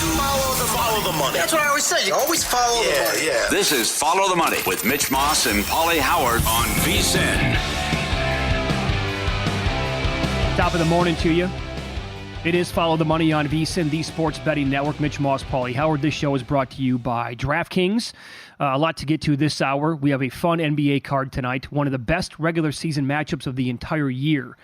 Follow the money. That's what I always say. You always follow the money. Yeah. This is Follow the Money with Mitch Moss and Pauly Howard on VSiN. Top of the morning to you. It is Follow the Money on VSiN, the Sports Betting Network. Mitch Moss, Pauly Howard. This show is brought to you by DraftKings. A lot to get to this hour. We have a fun NBA card tonight. One of the best regular season matchups of the entire year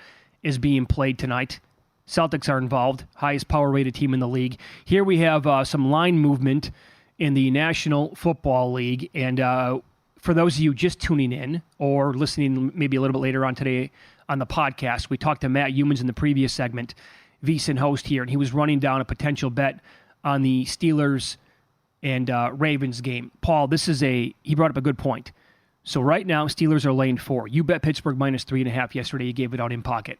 is being played tonight. Celtics are involved, highest power-rated team in the league. Here we have some line movement in the National Football League. And for those of you just tuning in or listening maybe a little bit later on today on the podcast, we talked to Matt Humans in the previous segment, VSiN host here, and he was running down a potential bet on the Steelers and Ravens game. Paul, he brought up a good point. So right now, Steelers are laying 4. You bet Pittsburgh minus 3.5 yesterday. You gave it out in pocket.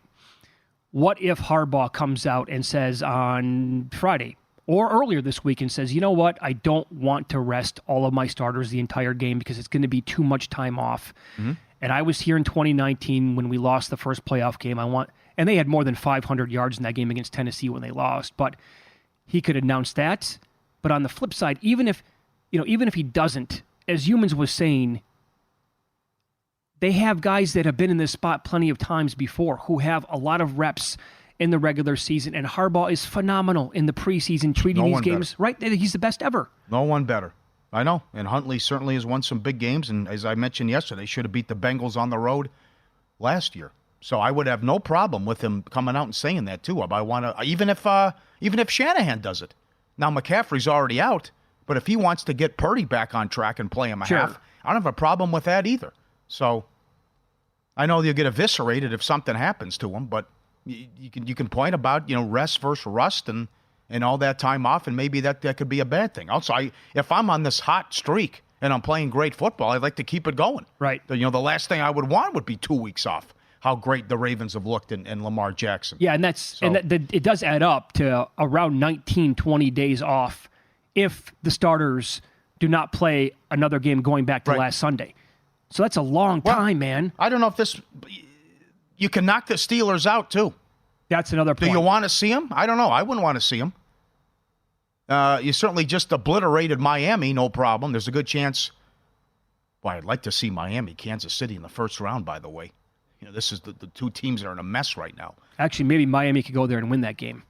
What if Harbaugh comes out and says on Friday or earlier this week and says, you know what, I don't want to rest all of my starters the entire game because it's going to be too much time off. Mm-hmm. And I was here in 2019 when we lost the first playoff game. And they had more than 500 yards in that game against Tennessee when they lost. But he could announce that. But on the flip side, even if he doesn't, as Humans was saying, they have guys that have been in this spot plenty of times before who have a lot of reps in the regular season. And Harbaugh is phenomenal in the preseason, treating these games right. He's the best ever. No one better. I know. And Huntley certainly has won some big games. And as I mentioned yesterday, should have beat the Bengals on the road last year. So I would have no problem with him coming out and saying that too. I want to, even if Shanahan does it. Now McCaffrey's already out, but if he wants to get Purdy back on track and play him a half, I don't have a problem with that either. So I know you'll get eviscerated if something happens to him, but you can point about rest versus rust and all that time off, and maybe that could be a bad thing. Also, if I'm on this hot streak and I'm playing great football, I'd like to keep it going. Right. The last thing I would want would be 2 weeks off. How great the Ravens have looked in Lamar Jackson. Yeah, and it does add up to around 19, 20 days off if the starters do not play another game going back to last Sunday. So that's a long time, man. I don't know if you can knock the Steelers out too. That's another point. Do you want to see them? I don't know. I wouldn't want to see them. You certainly just obliterated Miami, no problem. There's a good chance. Well, I'd like to see Miami, Kansas City in the first round, by the way. This is the two teams that are in a mess right now. Actually, maybe Miami could go there and win that game.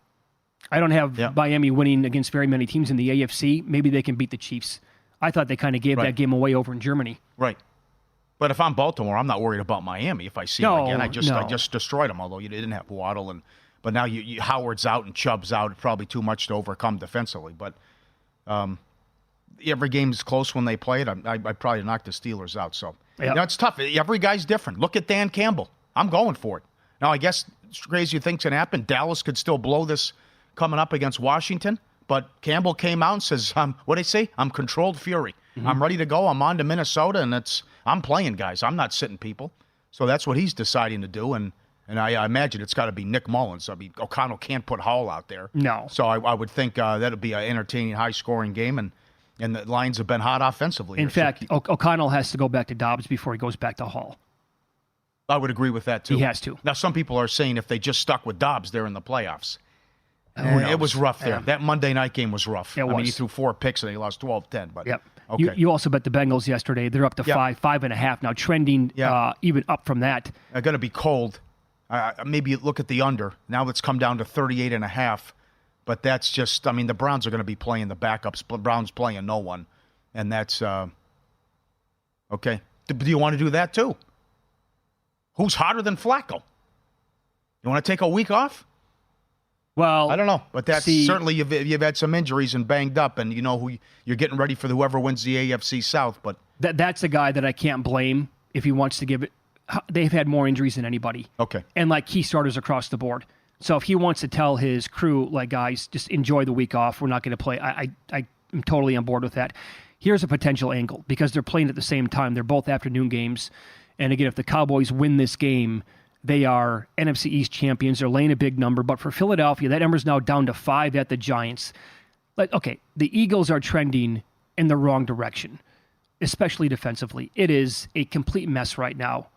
I don't have Miami winning against very many teams in the AFC. Maybe they can beat the Chiefs. I thought they kind of gave that game away over in Germany. Right. But if I'm Baltimore, I'm not worried about Miami. If I see them again, I just destroyed them, although you didn't have Waddle. But now Howard's out and Chubb's out. It's probably too much to overcome defensively. But every game is close when they play it. I'd probably knock the Steelers out. So it's tough. Every guy's different. Look at Dan Campbell. I'm going for it. Now, I guess crazy things can happen. Dallas could still blow this coming up against Washington. But Campbell came out and says, what did he say? I'm controlled fury. Mm-hmm. I'm ready to go. I'm on to Minnesota, and I'm playing guys. I'm not sitting people. So that's what he's deciding to do. And I imagine it's got to be Nick Mullins. I mean, O'Connell can't put Hall out there. No. So I would think that'll be an entertaining, high-scoring game, and the Lions have been hot offensively. In fact, O'Connell has to go back to Dobbs before he goes back to Hall. I would agree with that, too. He has to. Now, some people are saying if they just stuck with Dobbs, they're in the playoffs. It was rough there. That Monday night game was rough. I mean, he threw 4 picks and he lost 12-10. But yep. Okay. You also bet the Bengals yesterday. They're up to 5.5 now, trending even up from that. They're going to be cold. Maybe look at the under. Now it's come down to 38.5. But that's just, I mean, the Browns are going to be playing the backups. Browns playing no one. And that's, okay. Do you want to do that too? Who's hotter than Flacco? You want to take a week off? Well, I don't know, but that's certainly you've had some injuries and banged up, and who you're getting ready for whoever wins the AFC South. But that's a guy that I can't blame if he wants to give it. They've had more injuries than anybody. Okay, and like key starters across the board. So if he wants to tell his crew, like, guys, just enjoy the week off, we're not going to play. I'm totally on board with that. Here's a potential angle because they're playing at the same time. They're both afternoon games, and again, if the Cowboys win this game, they are NFC East champions. They're laying a big number. But for Philadelphia, that number's now down to 5 at the Giants. The Eagles are trending in the wrong direction, especially defensively. It is a complete mess right now.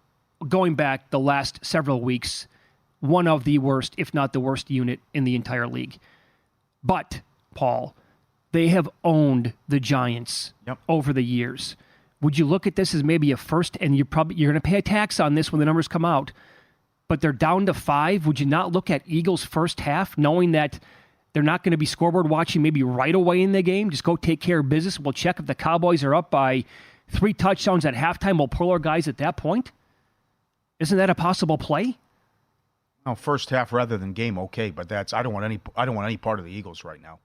Going back the last several weeks, one of the worst, if not the worst unit in the entire league. But, Paul, they have owned the Giants over the years. Would you look at this as maybe a first, and you're going to pay a tax on this when the numbers come out, but they're down to 5? Would you not look at Eagles' first half, knowing that they're not going to be scoreboard watching maybe right away in the game? Just go take care of business. We'll check if the Cowboys are up by 3 touchdowns at halftime. We'll pull our guys at that point. Isn't that a possible play? No, first half rather than game, okay, but I don't want any part of the Eagles right now.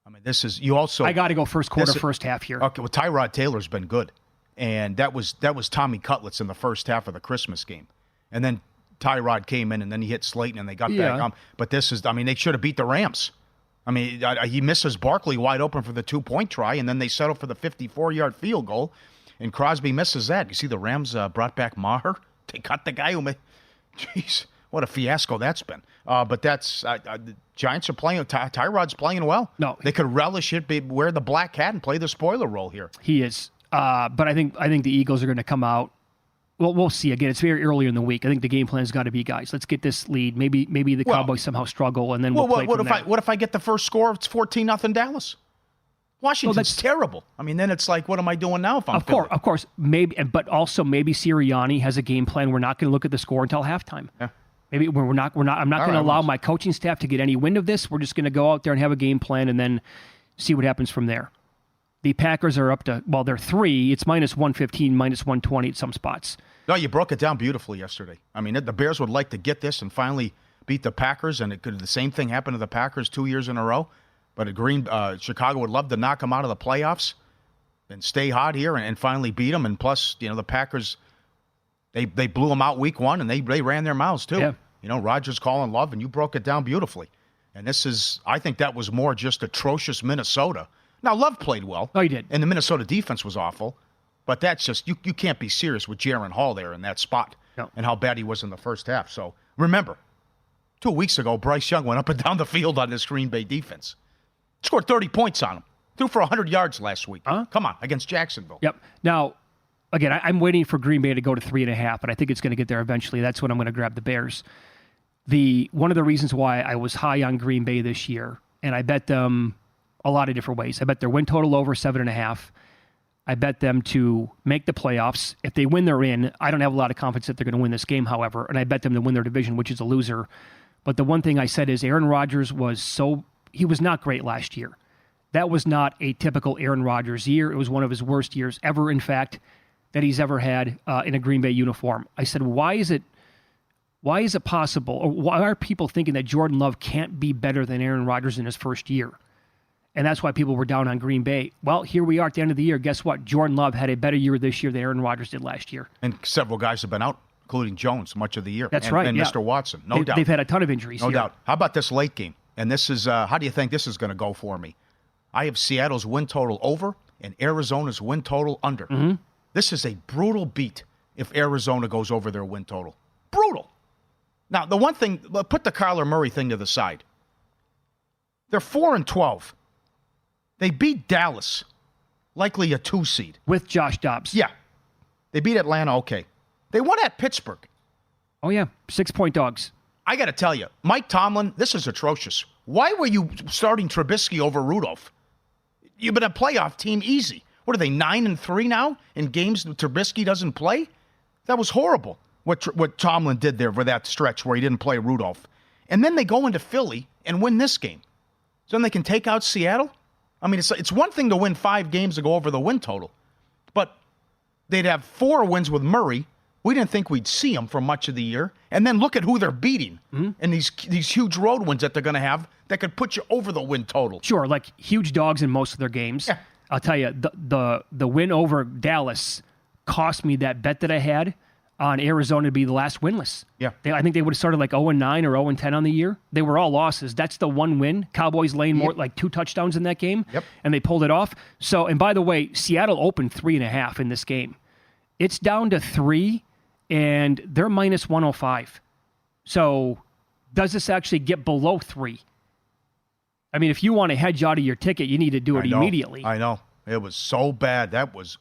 I mean, this is you also. I got to go first quarter, first half here. Okay, well, Tyrod Taylor's been good, and that was Tommy Cutlets in the first half of the Christmas game, and then Tyrod came in, and then he hit Slayton, and they got back on. But this is, I mean, they should have beat the Rams. I mean, he misses Barkley wide open for the 2-point try, and then they settle for the 54-yard field goal, and Crosby misses that. You see, the Rams brought back Maher. They cut the guy who made. Jeez. What a fiasco that's been. But that's the Giants are playing. Tyrod's playing well. No, they could relish it, wear the black hat, and play the spoiler role here. He is. But I think the Eagles are going to come out. Well, we'll see. Again, it's very early in the week. I think the game plan's got to be, guys, let's get this lead. Maybe the Cowboys somehow struggle, and then we'll play from there. What if I get the first score? It's 14-0 Dallas. Washington's terrible. I mean, then it's like, what am I doing now? If I'm of course, maybe, but also maybe Sirianni has a game plan. We're not going to look at the score until halftime. Yeah. Maybe I'm not going to allow my coaching staff to get any wind of this. We're just going to go out there and have a game plan and then see what happens from there. The Packers are up to, they're 3. It's minus 115, minus 120 at some spots. No, you broke it down beautifully yesterday. I mean, the Bears would like to get this and finally beat the Packers, and the same thing happen to the Packers 2 years in a row. But Chicago would love to knock them out of the playoffs and stay hot here and finally beat them. And plus, the Packers, they blew them out week 1, and they ran their mouths too. Yeah. Rodgers calling Love, and you broke it down beautifully. And I think that was more just atrocious Minnesota. Now, Love played well. Oh, he did. And the Minnesota defense was awful. But that's just, you can't be serious with Jaron Hall there in that spot and how bad he was in the first half. So, remember, 2 weeks ago, Bryce Young went up and down the field on this Green Bay defense. Scored 30 points on him. Threw for 100 yards last week. Come on, against Jacksonville. Yep. Now, again, I'm waiting for Green Bay to go to 3.5, but I think it's going to get there eventually. That's when I'm going to grab the Bears. One of the reasons why I was high on Green Bay this year, and I bet them a lot of different ways. I bet their win total over 7.5. I bet them to make the playoffs. If they win, they're in. I don't have a lot of confidence that they're going to win this game, however, and I bet them to win their division, which is a loser. But the one thing I said is Aaron Rodgers he was not great last year. That was not a typical Aaron Rodgers year. It was one of his worst years ever, in fact, that he's ever had in a Green Bay uniform. I said, why is it possible, or why are people thinking that Jordan Love can't be better than Aaron Rodgers in his first year? And that's why people were down on Green Bay. Well, here we are at the end of the year. Guess what? Jordan Love had a better year this year than Aaron Rodgers did last year. And several guys have been out, including Jones, much of the year. That's right. And Mr. Watson, no doubt. They've had a ton of injuries No doubt. How about this late game? And this is, how do you think this is going to go for me? I have Seattle's win total over and Arizona's win total under. Mm-hmm. This is a brutal beat if Arizona goes over their win total. Brutal. Now, the one thing, put the Kyler Murray thing to the side. They're 4-12. They beat Dallas, likely a 2 seed. With Josh Dobbs. Yeah. They beat Atlanta, okay. They won at Pittsburgh. Oh, yeah. 6-point dogs. I got to tell you, Mike Tomlin, this is atrocious. Why were you starting Trubisky over Rudolph? You've been a playoff team easy. What are they, 9-3 now in games that Trubisky doesn't play? That was horrible, what Tomlin did there for that stretch where he didn't play Rudolph. And then they go into Philly and win this game. So then they can take out Seattle? I mean, it's one thing to win 5 games to go over the win total. But they'd have 4 wins with Murray. We didn't think we'd see them for much of the year. And then look at who they're beating. Mm-hmm. And these huge road wins that they're going to have that could put you over the win total. Sure, like huge dogs in most of their games. Yeah. I'll tell you, the win over Dallas cost me that bet that I had on Arizona to be the last winless. Yeah. I think they would have started like 0-9 or 0-10 on the year. They were all losses. That's the one win. Cowboys laying more like 2 touchdowns in that game. Yep. And they pulled it off. So, and by the way, Seattle opened 3.5 in this game. It's down to 3, and they're minus 105. So does this actually get below 3? I mean, if you want to hedge out of your ticket, you need to do it immediately. I know. It was so bad. That was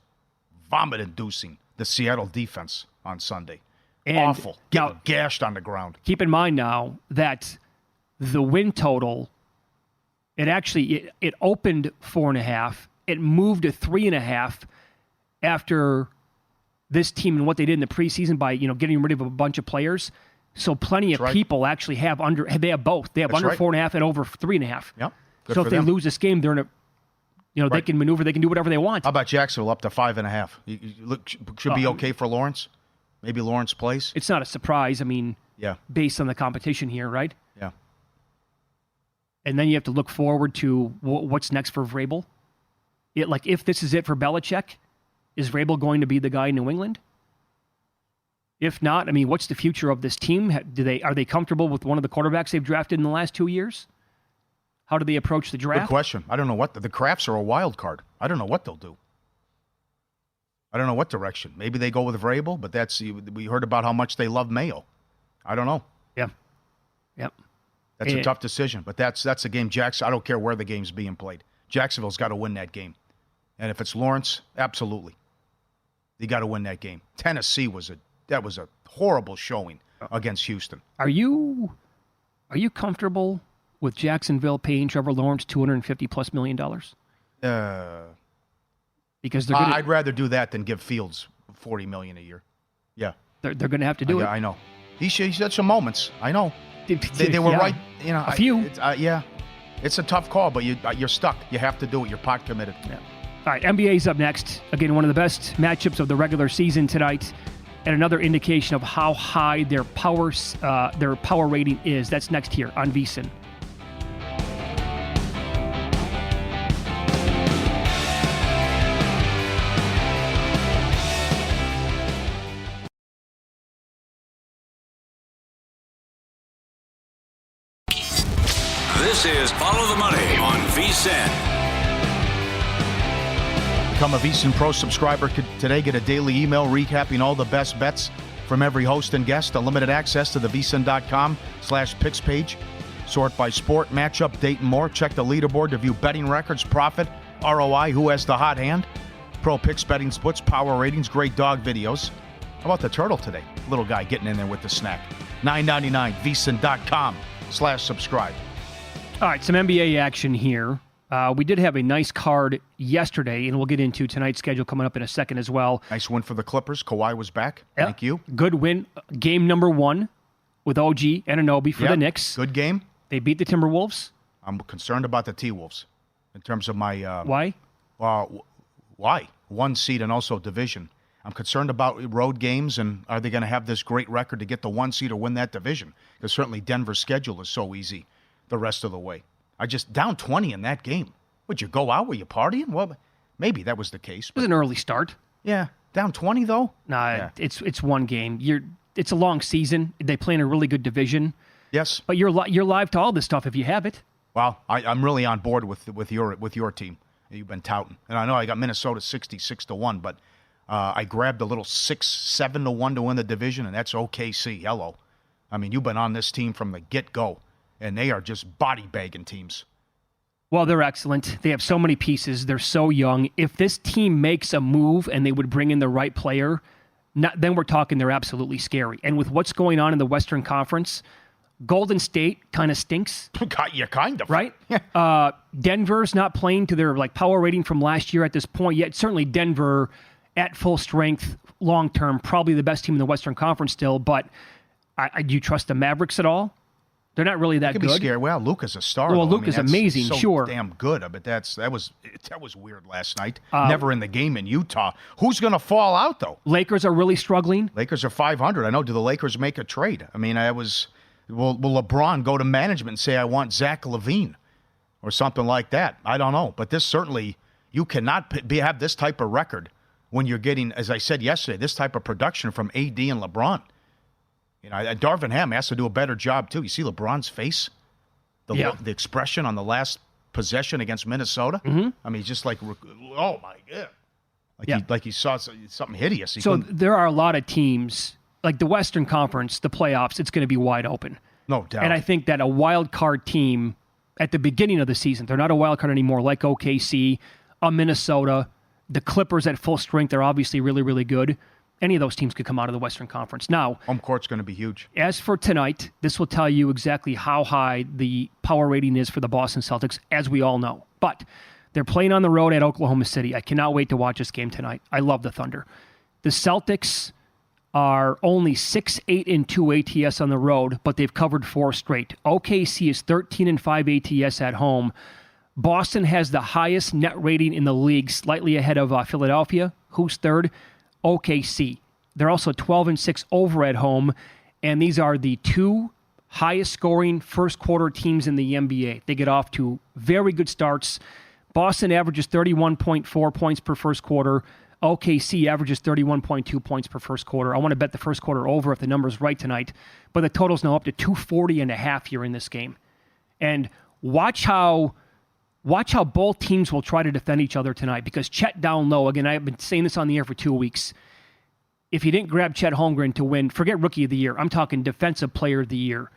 vomit-inducing, the Seattle defense on Sunday. And awful. Getting gashed on the ground. Keep in mind now that the win total It opened 4.5. It moved to 3.5 after this team and what they did in the preseason by getting rid of a bunch of players. So plenty of people actually have under. They have both. They have under 4.5 and over 3.5. Yep. So if they lose this game, they're in a. They can maneuver. They can do whatever they want. How about Jacksonville up to 5.5? Should be okay for Lawrence. Maybe Lawrence plays. It's not a surprise. I mean, based on the competition here, right? Yeah. And then you have to look forward to what's next for Vrabel. If this is it for Belichick, is Vrabel going to be the guy in New England? If not, I mean, what's the future of this team? Are they comfortable with one of the quarterbacks they've drafted in the last 2 years? How do they approach the draft? Good question. I don't know what the Crafts are a wild card. I don't know what they'll do. I don't know what direction. Maybe they go with Vrabel, but we heard about how much they love Mayo. I don't know. Yeah. Yep. That's a tough decision, but that's a game. I don't care where the game's being played. Jacksonville's got to win that game, and if it's Lawrence, absolutely, they got to win that game. Tennessee was a horrible showing against Houston. Are you comfortable with Jacksonville paying Trevor Lawrence $250+ million? Because I'd rather do that than give Fields $40 million a year. Yeah, they're going to have to do it. I know. He had some moments. I know. They were right. A few. It's a tough call, but you're stuck. You have to do it. You're pot committed. Yeah. All right, NBA's up next. Again, one of the best matchups of the regular season tonight, and another indication of how high their power rating is. That's next here on VSiN. This is Follow the Money on VSiN. Become a VSiN Pro subscriber today. Get a daily email recapping all the best bets from every host and guest. Unlimited access to the VSiN.com/picks page. Sort by sport, matchup, date, and more. Check the leaderboard to view betting records, profit, ROI, who has the hot hand, pro picks, betting splits, power ratings, great dog videos. How about the turtle today? Little guy getting in there with the snack. $9.99, VSiN.com/subscribe. All right, some NBA action here. We did have a nice card yesterday, and we'll get into tonight's schedule coming up in a second as well. Nice win for the Clippers. Kawhi was back. Yep. Thank you. Good win. Game number 1 with OG Anunoby for the Knicks. Good game. They beat the Timberwolves. I'm concerned about the T-Wolves in terms of my... Why? Why? 1 seed and also division. I'm concerned about road games, and are they going to have this great record to get the 1 seed or win that division? Because certainly Denver's schedule is so easy the rest of the way. I just down 20 in that game. Would you go out? Were you partying? Well, maybe that was the case. It was an early start. Yeah. Down 20, though? Nah, it's one game. It's a long season. They play in a really good division. Yes. But you're live to all this stuff if you have it. Well, I'm really on board with your team. You've been touting. And I know I got Minnesota 66-1, but I grabbed a little 6-7-1 to win the division, and that's OKC. Hello. I mean, you've been on this team from the get-go. And they are just body-bagging teams. Well, they're excellent. They have so many pieces. They're so young. If this team makes a move and they would bring in the right player, then we're talking they're absolutely scary. And with what's going on in the Western Conference, Golden State kind of stinks. Yeah, kind of. Right? Denver's not playing to their power rating from last year at this point yet. Certainly Denver at full strength, long-term, probably the best team in the Western Conference still. But do you trust the Mavericks at all? They're not really that good. Be scary. Well, Luka's a star. Well, Luka's amazing, so sure. Damn good, but that was weird last night. Never in the game in Utah. Who's going to fall out though? Lakers are really struggling. Lakers are 500. I know. Do the Lakers make a trade? I mean, will LeBron go to management and say I want Zach LaVine or something like that? I don't know. But this certainly you cannot have this type of record when you're getting, as I said yesterday, this type of production from AD and LeBron. Darvin Ham has to do a better job, too. You see LeBron's face? The expression on the last possession against Minnesota? Mm-hmm. I mean, just oh, my God. Like he saw something hideous. There are a lot of teams, like the Western Conference, the playoffs, it's going to be wide open. No doubt. And I think that a wild card team at the beginning of the season, they're not a wild card anymore, like OKC, Minnesota, the Clippers at full strength, they're obviously really, really good. Any of those teams could come out of the Western Conference. Now, home court's going to be huge. As for tonight, this will tell you exactly how high the power rating is for the Boston Celtics, as we all know. But they're playing on the road at Oklahoma City. I cannot wait to watch this game tonight. I love the Thunder. The Celtics are only 6-8-2 ATS on the road, but they've covered 4 straight. OKC is 13-5 ATS at home. Boston has the highest net rating in the league, slightly ahead of Philadelphia, who's third. OKC. They're also 12-6 over at home, and these are the 2 highest scoring first quarter teams in the NBA. They get off to very good starts. Boston averages 31.4 points per first quarter. OKC averages 31.2 points per first quarter. I want to bet the first quarter over if the number's right tonight, but the total's now up to 240.5 here in this game. And watch how both teams will try to defend each other tonight, because Chet down low, again, I've been saying this on the air for 2 weeks. If you didn't grab Chet Holmgren to win, forget Rookie of the Year. I'm talking Defensive Player of the Year.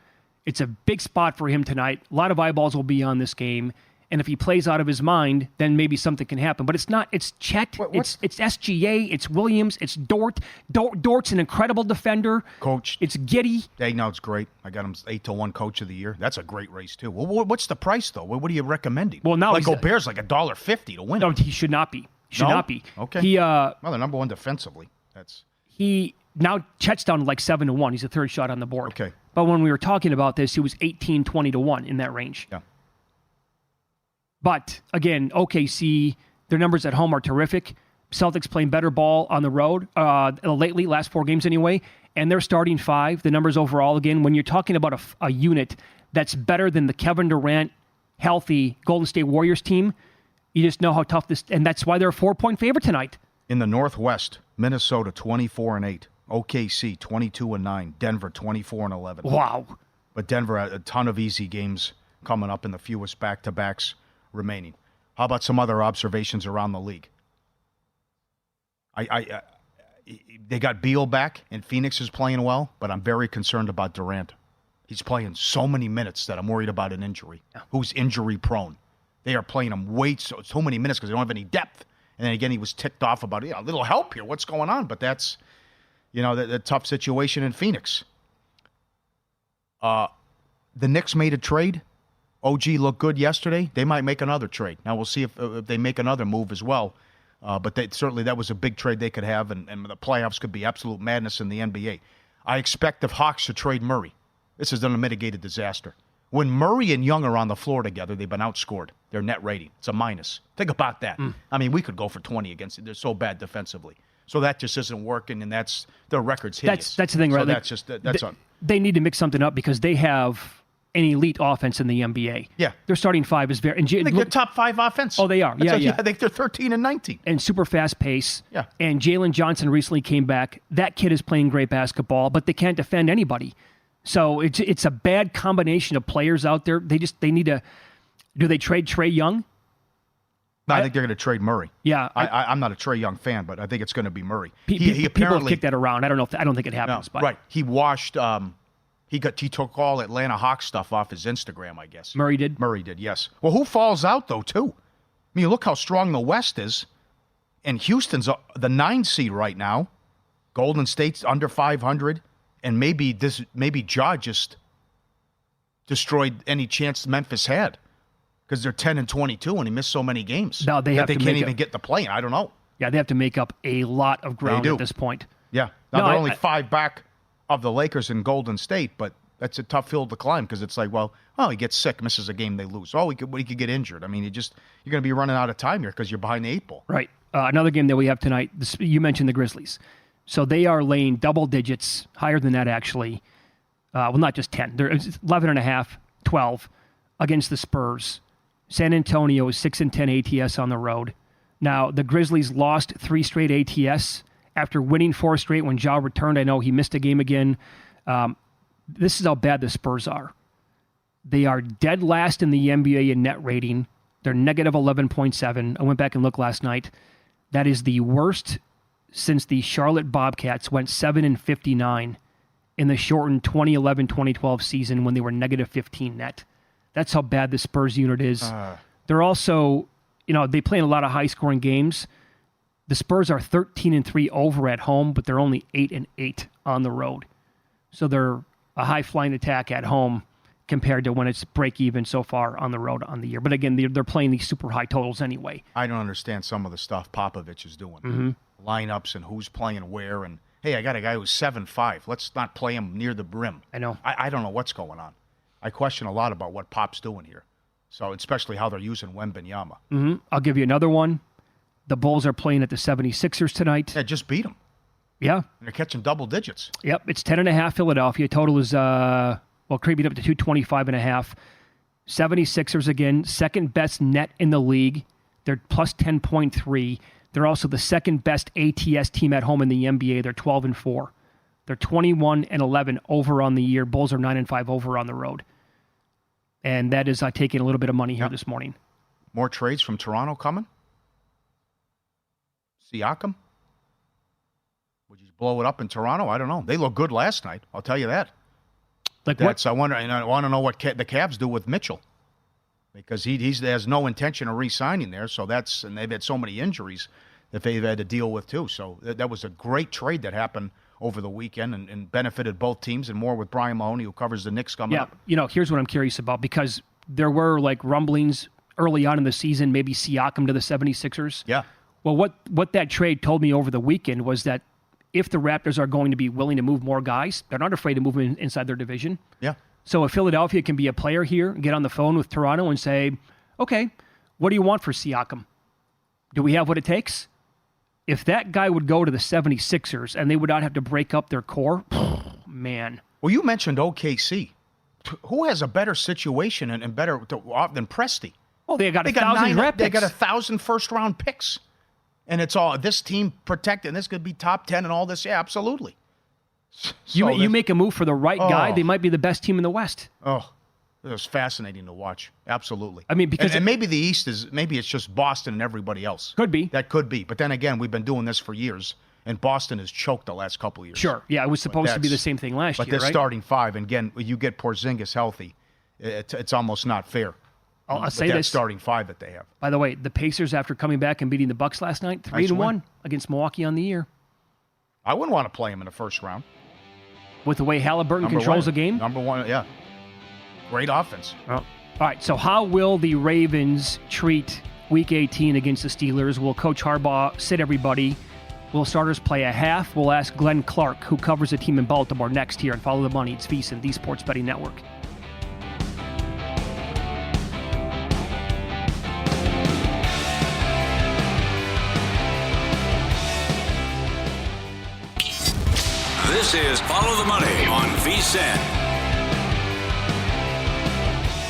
It's a big spot for him tonight. A lot of eyeballs will be on this game. And if he plays out of his mind, then maybe something can happen. But it's not. It's Chet. It's SGA. It's Williams. It's Dort. Dort's an incredible defender. Coach. It's Giddey. Hey, no, it's great. I got him 8-1 Coach of the Year. That's a great race, too. Well, what's the price, though? What are you recommending? Well, now Gobert's like $1.50 to win. No, he should not be. Not be. Okay. Well, they're number one defensively. Now Chet's down to like 7-1. He's the third shot on the board. Okay. But when we were talking about this, he was 18-20-1 in that range. Yeah. But again, OKC, their numbers at home are terrific. Celtics playing better ball on the road lately, last 4 games anyway, and they're starting 5. The numbers overall, again, when you're talking about a unit that's better than the Kevin Durant healthy Golden State Warriors team, you just know how tough this, and that's why they're a 4-point favorite tonight. In the Northwest, Minnesota 24-8, OKC 22-9, Denver 24-11. Wow. But Denver had a ton of easy games coming up in the fewest back-to-backs remaining. How about some other observations around the league? They got Beal back, and Phoenix is playing well, but I'm very concerned about Durant. He's playing so many minutes that I'm worried about an injury. Yeah. Who's injury prone? They are playing him so many minutes because they don't have any depth. And then again, he was ticked off about a little help here. What's going on? But that's the tough situation in Phoenix. The Knicks made a trade. OG looked good yesterday. They might make another trade. Now we'll see if they make another move as well. But certainly that was a big trade they could have, and the playoffs could be absolute madness in the NBA. I expect the Hawks to trade Murray. This is an unmitigated disaster. When Murray and Young are on the floor together, they've been outscored. Their net rating, it's a minus. Think about that. I mean, we could go for 20 against it. They're so bad defensively. So that just isn't working, and their record's hideous. That's the thing, right? So they need to mix something up because they have an elite offense in the NBA. Yeah. Their starting 5 is very... they're top 5 offense. Oh, they are. Yeah. I think they're 13-19. And super fast pace. Yeah. And Jalen Johnson recently came back. That kid is playing great basketball, but they can't defend anybody. So it's a bad combination of players out there. They need to... Do they trade Trae Young? I think they're going to trade Murray. Yeah. I'm not a Trae Young fan, but I think it's going to be Murray. He apparently kicked that around. I don't think it happens. No, right. He washed... He took all Atlanta Hawks stuff off his Instagram, I guess. Murray did? Murray did, yes. Well, who falls out, though, too? I mean, look how strong the West is. And Houston's the 9 seed right now. Golden State's under 500. And maybe Ja just destroyed any chance Memphis had. Because they're 10-22 and he missed so many games. Now they can't even get the play-in. I don't know. Yeah, they have to make up a lot of ground at this point. Yeah. Now they're only 5 back of the Lakers and Golden State, but that's a tough hill to climb because it's like, he gets sick, misses a game, they lose. He could get injured. I mean, you're going to be running out of time here because you're behind the 8 ball. Right. Another game that we have tonight, you mentioned the Grizzlies. So they are laying double digits, higher than that actually. Not just 10. They're 11.5, 12 against the Spurs. San Antonio is 6-10 ATS on the road. Now, the Grizzlies lost 3 straight ATS after winning 4 straight when Ja returned. I know he missed a game again. This is how bad the Spurs are. They are dead last in the NBA in net rating. They're negative 11.7. I went back and looked last night. That is the worst since the Charlotte Bobcats went 7-59 in the shortened 2011-2012 season when they were negative 15 net. That's how bad the Spurs unit is. They're also, they play in a lot of high-scoring games. The Spurs are 13-3 over at home, but they're only 8-8 on the road. So they're a high-flying attack at home compared to when it's break-even so far on the road on the year. But again, they're playing these super high totals anyway. I don't understand some of the stuff Popovich is doing. Lineups and who's playing where. And, hey, I got a guy who's 7'5". Let's not play him near the rim. I know. I don't know what's going on. I question a lot about what Pop's doing here. So especially how they're using Wembanyama. I'll give you another one. The Bulls are playing at the 76ers tonight. Yeah, just beat them. Yeah. And they're catching double digits. Yep, it's 10.5 Philadelphia. Total is, creeping up to 225.5. 76ers again, second best net in the league. They're plus 10.3. They're also the second best ATS team at home in the NBA. They're 12-4. They're 21-11 over on the year. Bulls are 9-5 over on the road. And that is taking a little bit of money here this morning. More trades from Toronto coming? Siakam? Would you blow it up in Toronto? I don't know. They look good last night. I'll tell you that. Like what? I want to know what the Cavs do with Mitchell, because he has no intention of re-signing there. So and they've had so many injuries that they've had to deal with too. So that was a great trade that happened over the weekend and benefited both teams, and more with Brian Mahoney, who covers the Knicks coming up. Here's what I'm curious about, because there were rumblings early on in the season, maybe Siakam to the 76ers. Yeah. Well, what that trade told me over the weekend was that if the Raptors are going to be willing to move more guys, they're not afraid to move inside their division. Yeah. So if Philadelphia can be a player here, get on the phone with Toronto and say, okay, what do you want for Siakam? Do we have what it takes? If that guy would go to the 76ers and they would not have to break up their core, man. Well, you mentioned OKC. Who has a better situation and better than Presti? Oh, they got 1,000 draft picks. They got 1,000 first-round picks. And it's all this team protected, and this could be top 10 and all this. Yeah, absolutely. You make a move for the right guy, they might be the best team in the West. Oh, it was fascinating to watch. Absolutely. I mean, because and maybe the East maybe it's just Boston and everybody else. Could be. That could be. But then again, we've been doing this for years, and Boston has choked the last couple of years. Sure. Yeah, it was supposed to be the same thing last year, But they're right? starting five, and again, you get Porzingis healthy, it's almost not fair. I'll say that this. Starting five that they have. By the way, the Pacers, after coming back and beating the Bucks last night, 3-1 against Milwaukee on the year. I wouldn't want to play him in the first round. With the way Halliburton controls the game? Number one, yeah. Great offense. Oh. All right, so how will the Ravens treat Week 18 against the Steelers? Will Coach Harbaugh sit everybody? Will starters play a half? We'll ask Glenn Clark, who covers the team in Baltimore, next here and Follow the Money. It's VSiN, the Sports Betting Network. This is Follow the Money on VSiN.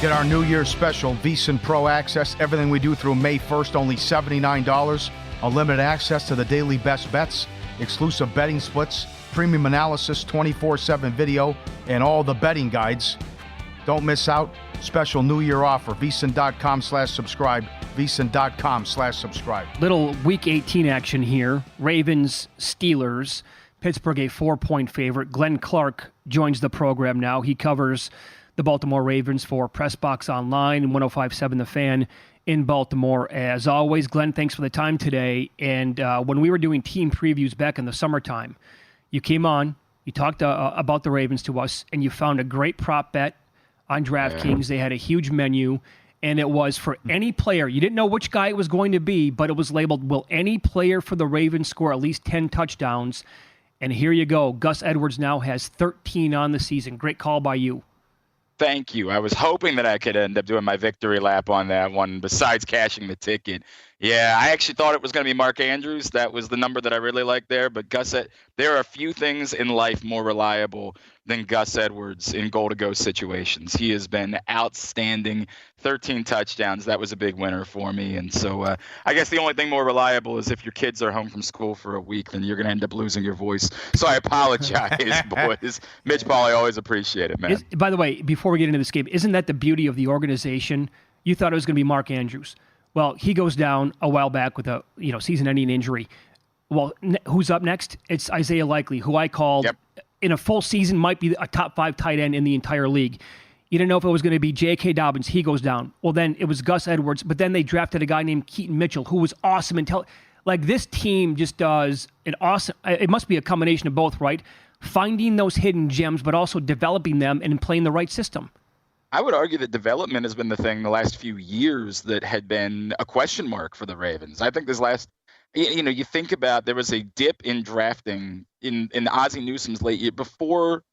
Get our New Year's special, VSiN Pro Access. Everything we do through May 1st, only $79. Unlimited access to the daily best bets, exclusive betting splits, premium analysis, 24/7 video, and all the betting guides. Don't miss out. Special New Year offer, VSiN.com/subscribe, VSiN.com/subscribe. Little Week 18 action here. Ravens, Steelers. Pittsburgh a 4-point favorite. Glenn Clark joins the program now. He covers the Baltimore Ravens for PressBox Online and 105.7 The Fan in Baltimore. As always, Glenn, thanks for the time today. And when we were doing team previews back in the summertime, you came on, you talked about the Ravens to us, and you found a great prop bet on DraftKings. They had a huge menu, and it was for any player. You didn't know which guy it was going to be, but it was labeled, will any player for the Ravens score at least 10 touchdowns? And here you go. Gus Edwards now has 13 on the season. Great call by you. Thank you. I was hoping that I could end up doing my victory lap on that one, besides cashing the ticket. Yeah, I actually thought it was going to be Mark Andrews. That was the number that I really liked there. But there are a few things in life more reliable than Gus Edwards in goal-to-go situations. He has been outstanding. 13 touchdowns. That was a big winner for me. And so I guess the only thing more reliable is if your kids are home from school for a week, then you're going to end up losing your voice. So I apologize, boys. Mitch, Pauly, always appreciate it, man. By the way, before we get into this game, isn't that the beauty of the organization? You thought it was going to be Mark Andrews. Well, he goes down a while back with a season-ending injury. Well, who's up next? It's Isaiah Likely, who I called in a full season might be a top 5 tight end in the entire league. You didn't know if it was going to be J.K. Dobbins. He goes down. Well, then it was Gus Edwards, but then they drafted a guy named Keaton Mitchell, who was awesome. Like this team just does an awesome, it must be a combination of both, right? Finding those hidden gems, but also developing them and playing the right system. I would argue that development has been the thing the last few years that had been a question mark for the Ravens. I think you think about there was a dip in drafting in Ozzie Newsome's late year before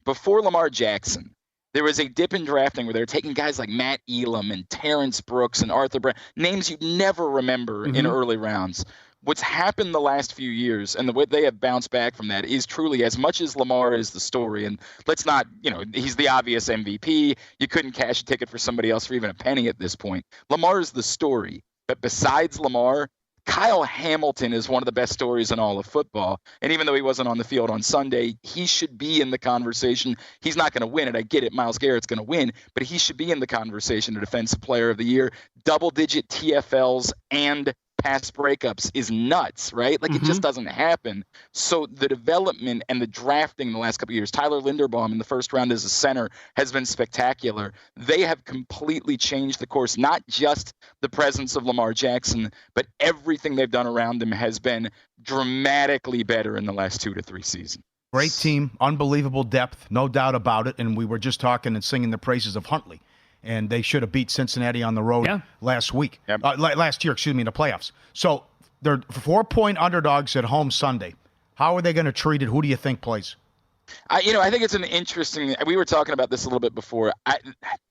Lamar Jackson. There was a dip in drafting where they were taking guys like Matt Elam and Terrence Brooks and Arthur Brown, names you'd never remember in early rounds. What's happened the last few years and the way they have bounced back from that is truly, as much as Lamar is the story, and let's not, he's the obvious MVP. You couldn't cash a ticket for somebody else for even a penny at this point. Lamar is the story. But besides Lamar, Kyle Hamilton is one of the best stories in all of football. And even though he wasn't on the field on Sunday, he should be in the conversation. He's not going to win it. I get it. Myles Garrett's going to win, but he should be in the conversation to Defensive Player of the Year. Double-digit TFLs and pass breakups is nuts, right? Like it just doesn't happen. So the development and the drafting in the last couple of years, Tyler Linderbaum in the first round as a center has been spectacular. They have completely changed the course, not just the presence of Lamar Jackson, but everything they've done around him has been dramatically better in the last 2 to 3 seasons. Great team, unbelievable depth, no doubt about it. And we were just talking and singing the praises of Huntley. And they should have beat Cincinnati on the road last week. Yep. Last year, in the playoffs. So they're 4-point underdogs at home Sunday. How are they going to treat it? Who do you think plays? I think it's an interesting. We were talking about this a little bit before.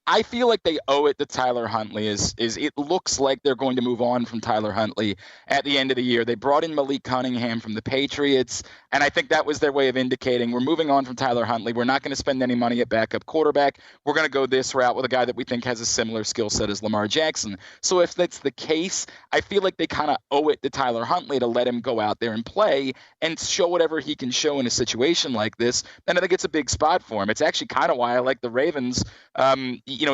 I feel like they owe it to Tyler Huntley. Is it looks like they're going to move on from Tyler Huntley at the end of the year. They brought in Malik Cunningham from the Patriots, and I think that was their way of indicating we're moving on from Tyler Huntley. We're not going to spend any money at backup quarterback. We're going to go this route with a guy that we think has a similar skill set as Lamar Jackson. So if that's the case, I feel like they kind of owe it to Tyler Huntley to let him go out there and play and show whatever he can show in a situation like this. And I think it's a big spot for him. It's actually kind of why I like the Ravens,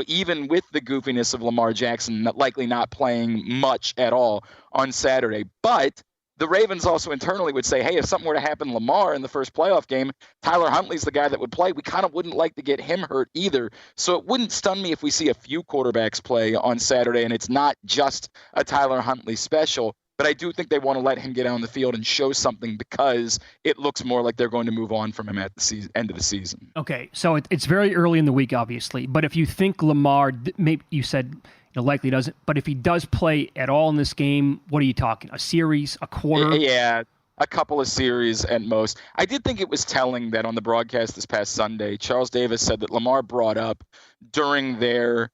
even with the goofiness of Lamar Jackson likely not playing much at all on Saturday. But the Ravens also internally would say, hey, if something were to happen to Lamar in the first playoff game, Tyler Huntley's the guy that would play. We kind of wouldn't like to get him hurt either. So it wouldn't stun me if we see a few quarterbacks play on Saturday and it's not just a Tyler Huntley special. But I do think they want to let him get on the field and show something because it looks more like they're going to move on from him at the end of the season. Okay, so it's very early in the week, obviously. But if you think Lamar, maybe you said likely doesn't, but if he does play at all in this game, what are you talking? A series, a quarter? Yeah, a couple of series at most. I did think it was telling that on the broadcast this past Sunday, Charles Davis said that Lamar brought up during their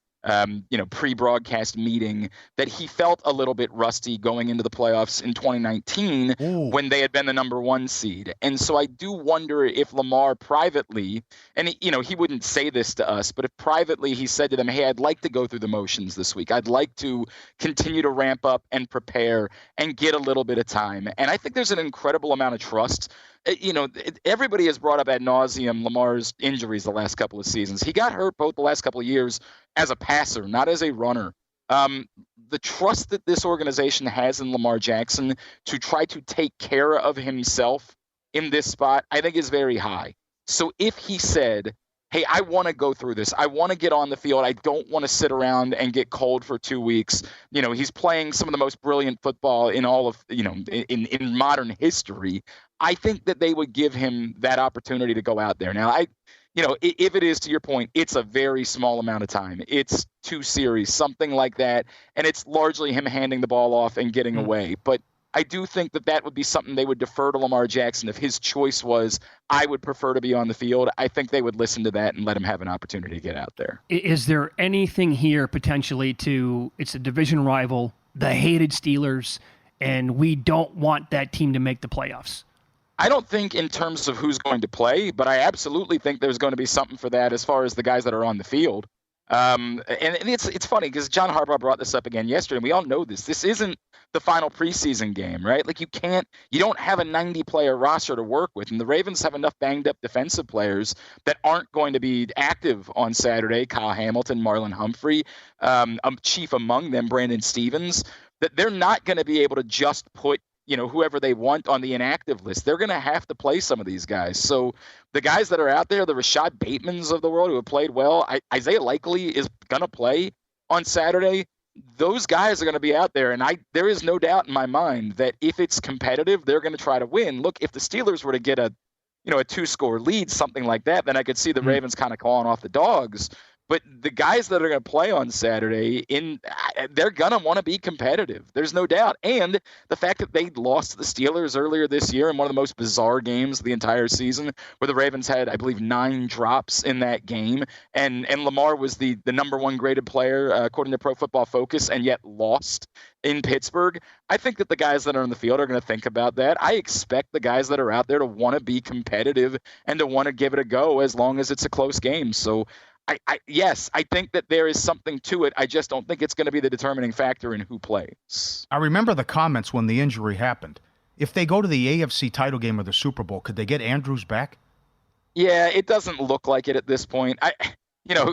pre-broadcast meeting that he felt a little bit rusty going into the playoffs in 2019 when they had been the number 1 seed. And so I do wonder if Lamar privately, and he wouldn't say this to us, but if privately he said to them, hey, I'd like to go through the motions this week. I'd like to continue to ramp up and prepare and get a little bit of time. And I think there's an incredible amount of trust. Everybody has brought up ad nauseum Lamar's injuries the last couple of seasons. He got hurt both the last couple of years as a passer, not as a runner. The trust that this organization has in Lamar Jackson to try to take care of himself in this spot, I think is very high. So if he said, hey, I want to go through this. I want to get on the field. I don't want to sit around and get cold for 2 weeks. He's playing some of the most brilliant football in all of, in modern history. I think that they would give him that opportunity to go out there. Now, if it is, to your point, it's a very small amount of time. It's 2 series, something like that. And it's largely him handing the ball off and getting away. But I do think that would be something they would defer to Lamar Jackson. If his choice was, I would prefer to be on the field, I think they would listen to that and let him have an opportunity to get out there. Is there anything here potentially it's a division rival, the hated Steelers, and we don't want that team to make the playoffs? I don't think in terms of who's going to play, but I absolutely think there's going to be something for that as far as the guys that are on the field. And it's funny because John Harbaugh brought this up again yesterday, and we all know this. This isn't the final preseason game, right? Like you don't have a 90-player roster to work with, and the Ravens have enough banged-up defensive players that aren't going to be active on Saturday. Kyle Hamilton, Marlon Humphrey, chief among them, Brandon Stevens, that they're not going to be able to just put whoever they want on the inactive list. They're going to have to play some of these guys. So the guys that are out there, the Rashad Batemans of the world who have played well, Isaiah Likely is going to play on Saturday. those guys are going to be out there, and there is no doubt in my mind that if it's competitive, they're going to try to win. Look, if the Steelers were to get a 2-score lead, something like that, then I could see the Ravens kind of calling off the dogs. But the guys that are going to play on Saturday, they're going to want to be competitive. There's no doubt. And the fact that they lost to the Steelers earlier this year in one of the most bizarre games of the entire season, where the Ravens had, I believe, 9 drops in that game, and Lamar was the number 1 graded player, according to Pro Football Focus, and yet lost in Pittsburgh. I think that the guys that are on the field are going to think about that. I expect the guys that are out there to want to be competitive and to want to give it a go as long as it's a close game. So yes, I think that there is something to it. I just don't think it's going to be the determining factor in who plays. I remember the comments when the injury happened. If they go to the AFC title game or the Super Bowl, could they get Andrews back? Yeah, it doesn't look like it at this point.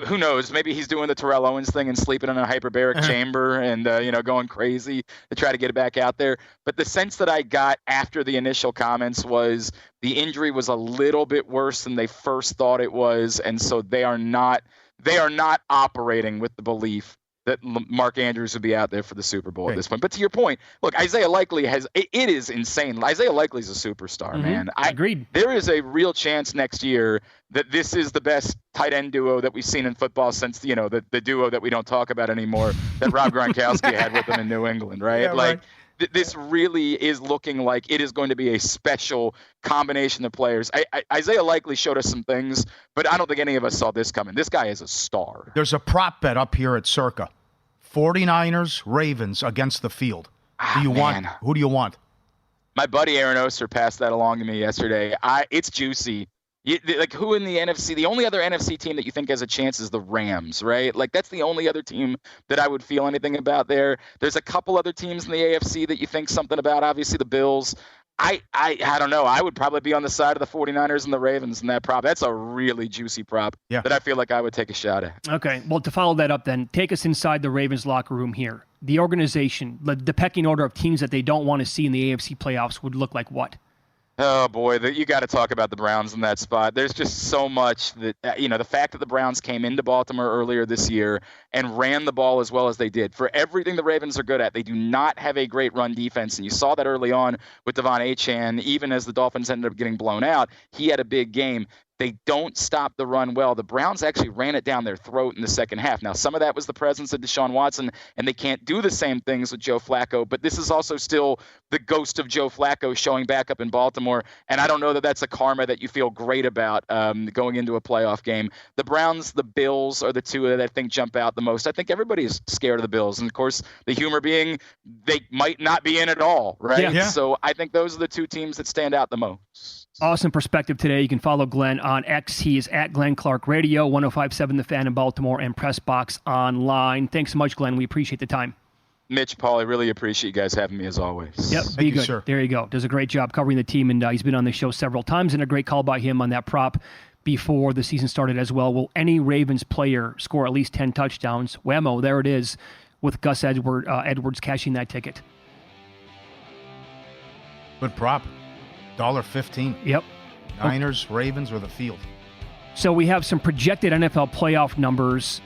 Who knows? Maybe he's doing the Terrell Owens thing and sleeping in a hyperbaric chamber and, going crazy to try to get it back out there. But the sense that I got after the initial comments was the injury was a little bit worse than they first thought it was. And so they are not operating with the belief that Mark Andrews would be out there for the Super Bowl at this point. But to your point, look, Isaiah Likely it is insane. Isaiah Likely's a superstar, man. Agreed. There is a real chance next year that this is the best tight end duo that we've seen in football since, the duo that we don't talk about anymore that Rob Gronkowski had with him in New England, right? Yeah, right. This really is looking like it is going to be a special combination of players. Isaiah Likely showed us some things, but I don't think any of us saw this coming. This guy is a star. There's a prop bet up here at Circa. 49ers, Ravens against the field. Who do you want? My buddy Aaron Oster passed that along to me yesterday. It's juicy. Who in the NFC? The only other NFC team that you think has a chance is the Rams, right? That's the only other team that I would feel anything about there. There's a couple other teams in the AFC that you think something about. Obviously, the Bills. I don't know. I would probably be on the side of the 49ers and the Ravens in that prop. That's a really juicy prop that I feel like I would take a shot at. Okay. Well, to follow that up then, take us inside the Ravens locker room here. The organization, the pecking order of teams that they don't want to see in the AFC playoffs would look like what? Oh, boy, you got to talk about the Browns in that spot. There's just so much that, the fact that the Browns came into Baltimore earlier this year and ran the ball as well as they did. For everything the Ravens are good at, they do not have a great run defense. And you saw that early on with Devon Achane. Even as the Dolphins ended up getting blown out, he had a big game. They don't stop the run well. The Browns actually ran it down their throat in the second half. Now, some of that was the presence of Deshaun Watson, and they can't do the same things with Joe Flacco, but this is also still the ghost of Joe Flacco showing back up in Baltimore, and I don't know that that's a karma that you feel great about going into a playoff game. The Browns, the Bills are the two that I think jump out the most. I think everybody is scared of the Bills, and of course, the humor being they might not be in at all, right? Yeah. So I think those are the two teams that stand out the most. Awesome perspective today. You can follow Glenn on X. He is at Glenn Clark Radio, 105.7 The Fan in Baltimore, and Pressbox Online. Thanks so much, Glenn. We appreciate the time. Mitch, Pauly, really appreciate you guys having me as always. Yep, be good. Sir. There you go. Does a great job covering the team, and he's been on the show several times, and a great call by him on that prop before the season started as well. Will any Ravens player score at least 10 touchdowns? Whammo, there it is, with Gus Edwards cashing that ticket. Good prop. $1.15. Yep. Niners, Ravens, or the field. So we have some projected NFL playoff numbers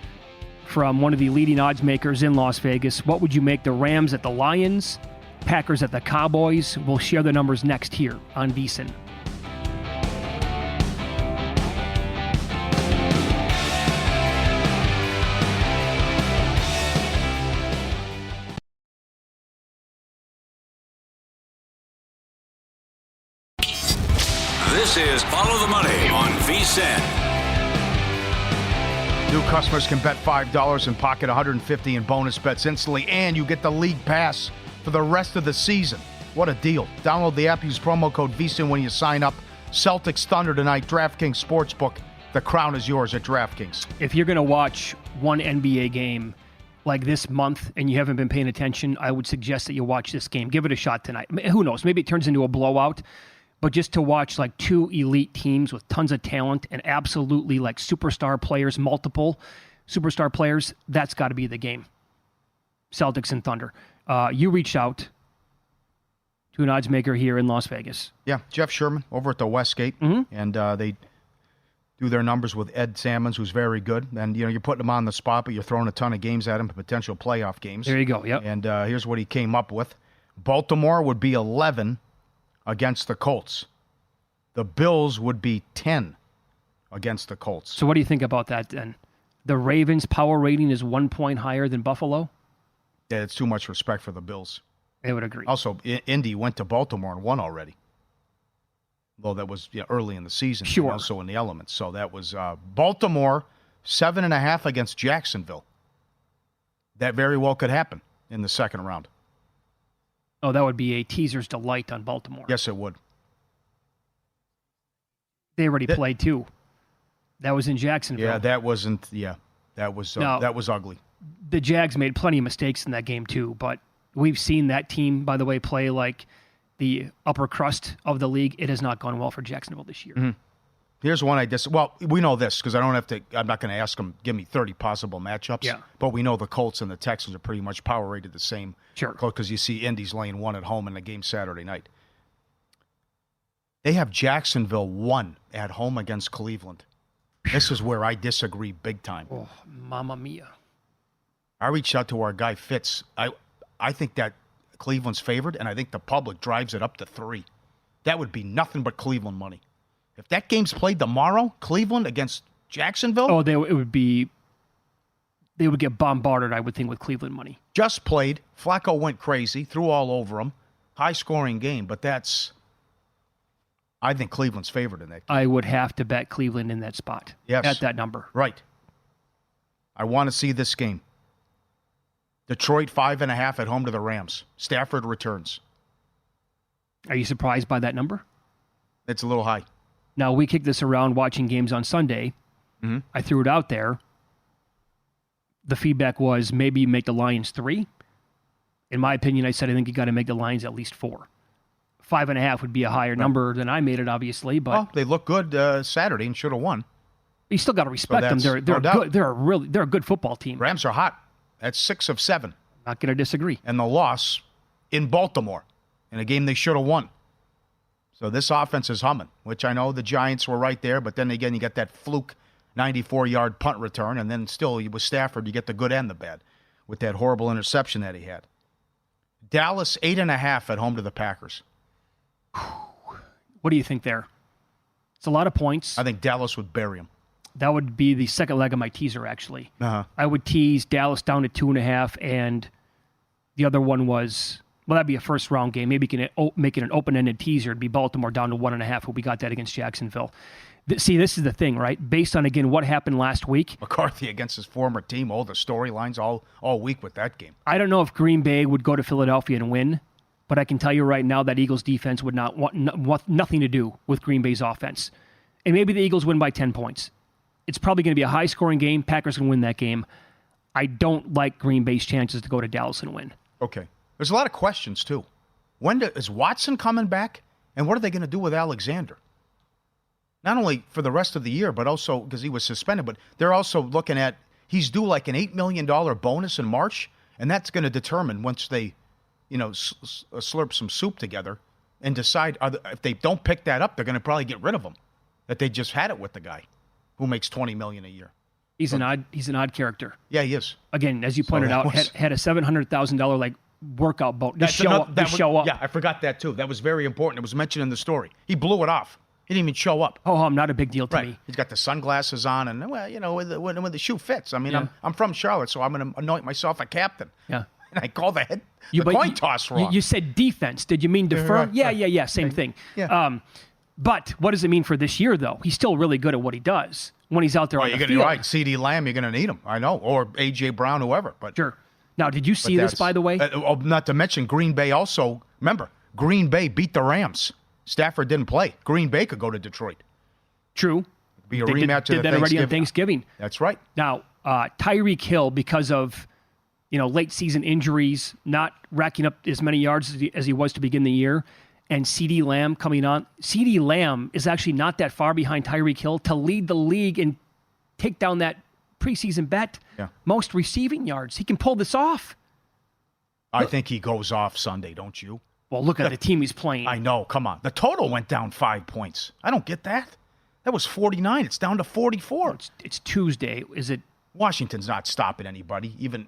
from one of the leading odds makers in Las Vegas. What would you make the Rams at the Lions, Packers at the Cowboys? We'll share the numbers next here on VSiN. This is Follow the Money on VSiN. New customers can bet $5 and pocket $150 in bonus bets instantly, and you get the league pass for the rest of the season. What a deal. Download the app, use promo code VSiN when you sign up. Celtics Thunder tonight, DraftKings Sportsbook. The crown is yours at DraftKings. If you're going to watch one NBA game like this month and you haven't been paying attention, I would suggest that you watch this game. Give it a shot tonight. Who knows? Maybe it turns into a blowout. But just to watch like two elite teams with tons of talent and absolutely like superstar players, multiple superstar players, that's got to be the game. Celtics and Thunder. You reached out to an odds maker here in Las Vegas. Yeah, Jeff Sherman over at the Westgate. Mm-hmm. And they do their numbers with Ed Salmons, who's very good. And, you're putting him on the spot, but you're throwing a ton of games at him, potential playoff games. There you go, yep. And here's what he came up with. Baltimore would be 11 against the Colts. The Bills would be 10 against the Colts. So what do you think about that then? The Ravens' power rating is 1 point higher than Buffalo? Yeah, it's too much respect for the Bills. I would agree. Also, Indy went to Baltimore and won already. Though that was early in the season. Sure. Also in the elements. So that was Baltimore 7.5 against Jacksonville. That very well could happen in the second round. Oh, that would be a teaser's delight on Baltimore. Yes, it would. They already played too. That was in Jacksonville. Yeah, that wasn't. Yeah, that was ugly. The Jags made plenty of mistakes in that game too, but we've seen that team, by the way, play like the upper crust of the league. It has not gone well for Jacksonville this year. Mm-hmm. Here's one well, we know this because I'm not going to ask them, give me 30 possible matchups. Yeah. But we know the Colts and the Texans are pretty much power rated the same. Sure. Because you see Indy's laying 1 at home in the game Saturday night. They have Jacksonville 1 at home against Cleveland. This is where I disagree big time. Oh, mamma mia. I reached out to our guy Fitz. I think that Cleveland's favored, and I think the public drives it up to 3. That would be nothing but Cleveland money. If that game's played tomorrow, Cleveland against Jacksonville. Oh, they would get bombarded, I would think, with Cleveland money. Just played. Flacco went crazy, threw all over him. High-scoring game, but I think Cleveland's favored in that game. I would have to bet Cleveland in that spot. Yes. At that number. Right. I want to see this game. Detroit 5.5 at home to the Rams. Stafford returns. Are you surprised by that number? It's a little high. Now, we kicked this around watching games on Sunday. Mm-hmm. I threw it out there. The feedback was maybe you make the Lions 3. In my opinion, I said I think you got to make the Lions at least 4. 5.5 would be a higher number than I made it, obviously. But well, they look good Saturday and should have won. You still got to respect them. They're good. They're a good football team. Rams are hot. That's 6 of 7. Not going to disagree. And the loss in Baltimore in a game they should have won. So this offense is humming, which I know the Giants were right there, but then again, you get that fluke 94-yard punt return, and then still with Stafford, you get the good and the bad with that horrible interception that he had. Dallas 8.5 at home to the Packers. What do you think there? It's a lot of points. I think Dallas would bury him. That would be the second leg of my teaser, actually. Uh-huh. I would tease Dallas down to 2.5, and the other one was, well, that'd be a first-round game. Maybe you can make it an open-ended teaser. It'd be Baltimore down to 1.5, we got that against Jacksonville. See, this is the thing, right? Based on, again, what happened last week. McCarthy against his former team, the storylines all week with that game. I don't know if Green Bay would go to Philadelphia and win, but I can tell you right now that Eagles defense would not want nothing to do with Green Bay's offense. And maybe the Eagles win by 10 points. It's probably going to be a high-scoring game. Packers can win that game. I don't like Green Bay's chances to go to Dallas and win. Okay. There's a lot of questions, too. Is Watson coming back? And what are they going to do with Alexander? Not only for the rest of the year, but also because he was suspended, but they're also looking at he's due like an $8 million bonus in March, and that's going to determine once they, slurp some soup together and decide if they don't pick that up, they're going to probably get rid of him. That they just had it with the guy who makes $20 million a year. He's an odd character. Yeah, he is. Again, as you pointed out, had a $700,000 workout boat. Just show up. Yeah, I forgot that too. That was very important. It was mentioned in the story. He blew it off. He didn't even show up. Oh, not a big deal to me. He's got the sunglasses on, and when the shoe fits. I mean, I'm from Charlotte, so I'm going to anoint myself a captain. Yeah. And I call the coin toss wrong. You said defense. Did you mean defer? Right. Yeah. Same thing. Yeah. But what does it mean for this year, though? He's still really good at what he does when he's out there on the field. Right. C.D. Lamb, you're going to need him. I know. Or A.J. Brown, whoever. But sure. Now, did you see this, by the way? Not to mention Green Bay also. Remember, Green Bay beat the Rams. Stafford didn't play. Green Bay could go to Detroit. True. Be a rematch did that already on Thanksgiving. That's right. Now, Tyreek Hill, because of late season injuries, not racking up as many yards as he was to begin the year, and C.D. Lamb coming on. C.D. Lamb is actually not that far behind Tyreek Hill to lead the league and take down that preseason bet. Yeah. Most receiving yards. He can pull this off. I think he goes off Sunday, don't you? Well, look at the team he's playing. I know. Come on. The total went down 5 points. I don't get that. That was 49. It's down to 44. Well, it's Tuesday. Is it? Washington's not stopping anybody, even.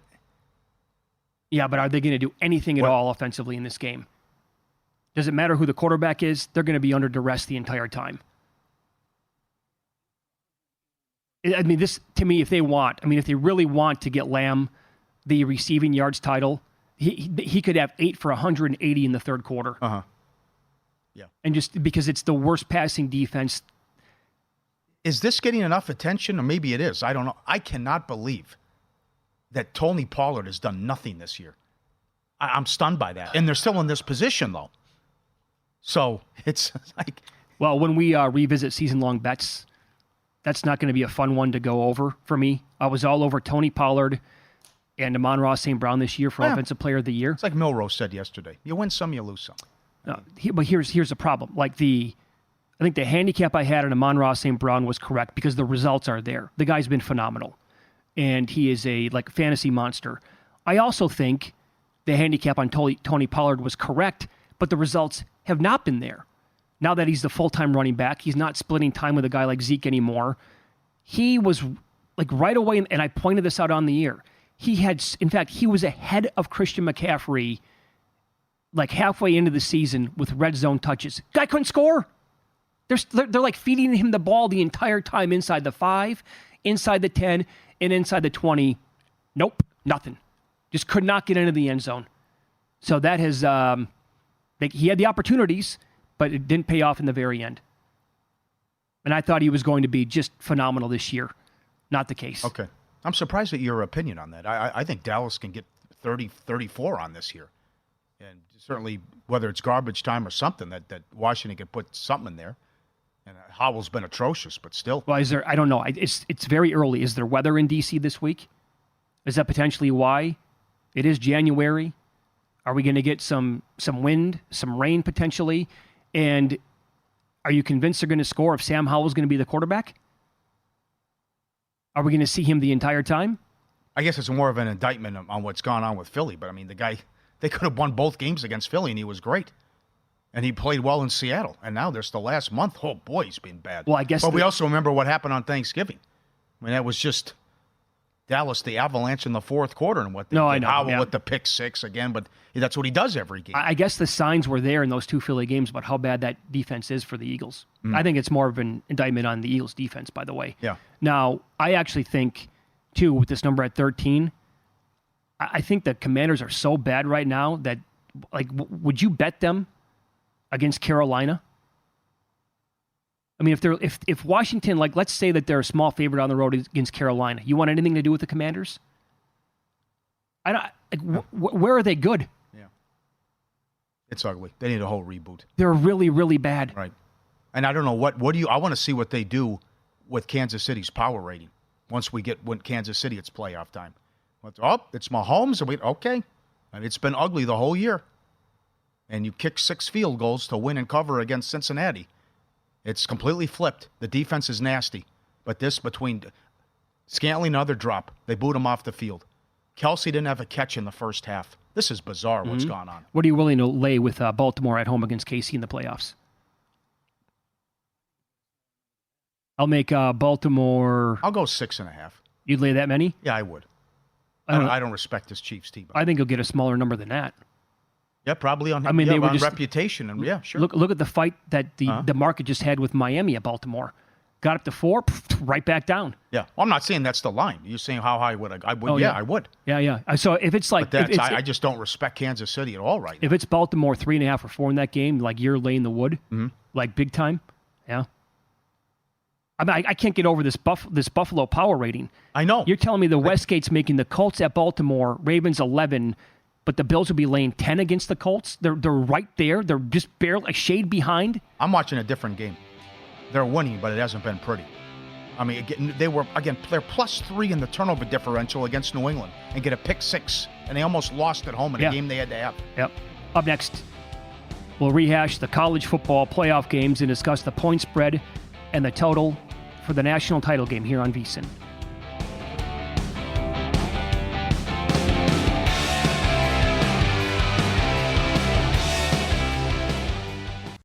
Yeah, but are they going to do anything at all offensively in this game? Does it matter who the quarterback is? They're going to be under duress the entire time. I mean, this, to me, if they really want to get Lamb the receiving yards title, he could have 8 for 180 in the third quarter. Uh-huh. Yeah. And just because it's the worst passing defense. Is this getting enough attention? Or maybe it is. I don't know. I cannot believe that Tony Pollard has done nothing this year. I'm stunned by that. And they're still in this position, though. So it's like... Well, when we revisit season-long bets, that's not going to be a fun one to go over for me. I was all over Tony Pollard and Amon-Ra St. Brown this year for Offensive Player of the Year. It's like Milrose said yesterday. You win some, you lose some. But here's the problem. I think the handicap I had on Amon-Ra St. Brown was correct because the results are there. The guy's been phenomenal, and he is a fantasy monster. I also think the handicap on Tony Pollard was correct, but the results have not been there. Now that he's the full-time running back, he's not splitting time with a guy like Zeke anymore. He was right away, and I pointed this out on the air. He was ahead of Christian McCaffrey halfway into the season with red zone touches. Guy couldn't score. They're feeding him the ball the entire time inside the 5, inside the 10, and inside the 20. Nope, nothing. Just could not get into the end zone. So that has he had the opportunities, but it didn't pay off in the very end. And I thought he was going to be just phenomenal this year. Not the case. Okay. I'm surprised at your opinion on that. I think Dallas can get 30, 34 on this year. And certainly, whether it's garbage time or something, that Washington could put something in there. And Howell's been atrocious, but still. Well, I don't know. It's very early. Is there weather in D.C. this week? Is that potentially why? It is January. Are we going to get some wind, some rain potentially? And are you convinced they're going to score if Sam Howell's going to be the quarterback? Are we going to see him the entire time? I guess it's more of an indictment on what's gone on with Philly. But, the guy, they could have won both games against Philly, and he was great. And he played well in Seattle. And now there's the last month. Oh, boy, he's been bad. Well, I guess. But we also remember what happened on Thanksgiving. That was just Dallas, the avalanche in the fourth quarter, and what they did. I know. Howell with the pick six again, but that's what he does every game. I guess the signs were there in those two Philly games about how bad that defense is for the Eagles. I think it's more of an indictment on the Eagles' defense, by the way. Yeah. Now, I actually think, too, with this number at 13, I think the Commanders are so bad right now that, would you bet them against Carolina? If Washington, let's say that they're a small favorite on the road against Carolina, you want anything to do with the Commanders? Where are they good? Yeah, it's ugly. They need a whole reboot. They're really, really bad. Right, and I don't know what do you? I want to see what they do with Kansas City's power rating once we get when Kansas City it's playoff time. It's Mahomes. Okay, it's been ugly the whole year, and you kick 6 field goals to win and cover against Cincinnati. It's completely flipped. The defense is nasty. But this between Scantling and other drop, they boot him off the field. Kelsey didn't have a catch in the first half. This is bizarre what's gone on. What are you willing to lay with Baltimore at home against KC in the playoffs? I'll make Baltimore... I'll go 6.5. You'd lay that many? Yeah, I would. I don't respect this Chiefs team. I think you'll get a smaller number than that. Yeah, probably on. They were on reputation, and yeah, sure. Look at the fight that the market just had with Miami at Baltimore. Got up to 4, right back down. Yeah, well, I'm not saying that's the line. You're saying how high would I would? Oh, yeah, I would. Yeah. So if it's but I just don't respect Kansas City at all right now. If it's Baltimore 3.5 or 4 in that game, you're laying the wood, big time. Yeah. I can't get over this Buffalo power rating. I know. You're telling me the Westgate's making the Colts at Baltimore, Ravens 11. But the Bills will be laying 10 against the Colts. They're right there. They're just barely a shade behind. I'm watching a different game. They're winning, but it hasn't been pretty. They're plus 3 in the turnover differential against New England and get a pick 6, and they almost lost at home in a game they had to have. Yep. Up next, we'll rehash the college football playoff games and discuss the point spread and the total for the national title game here on VSiN.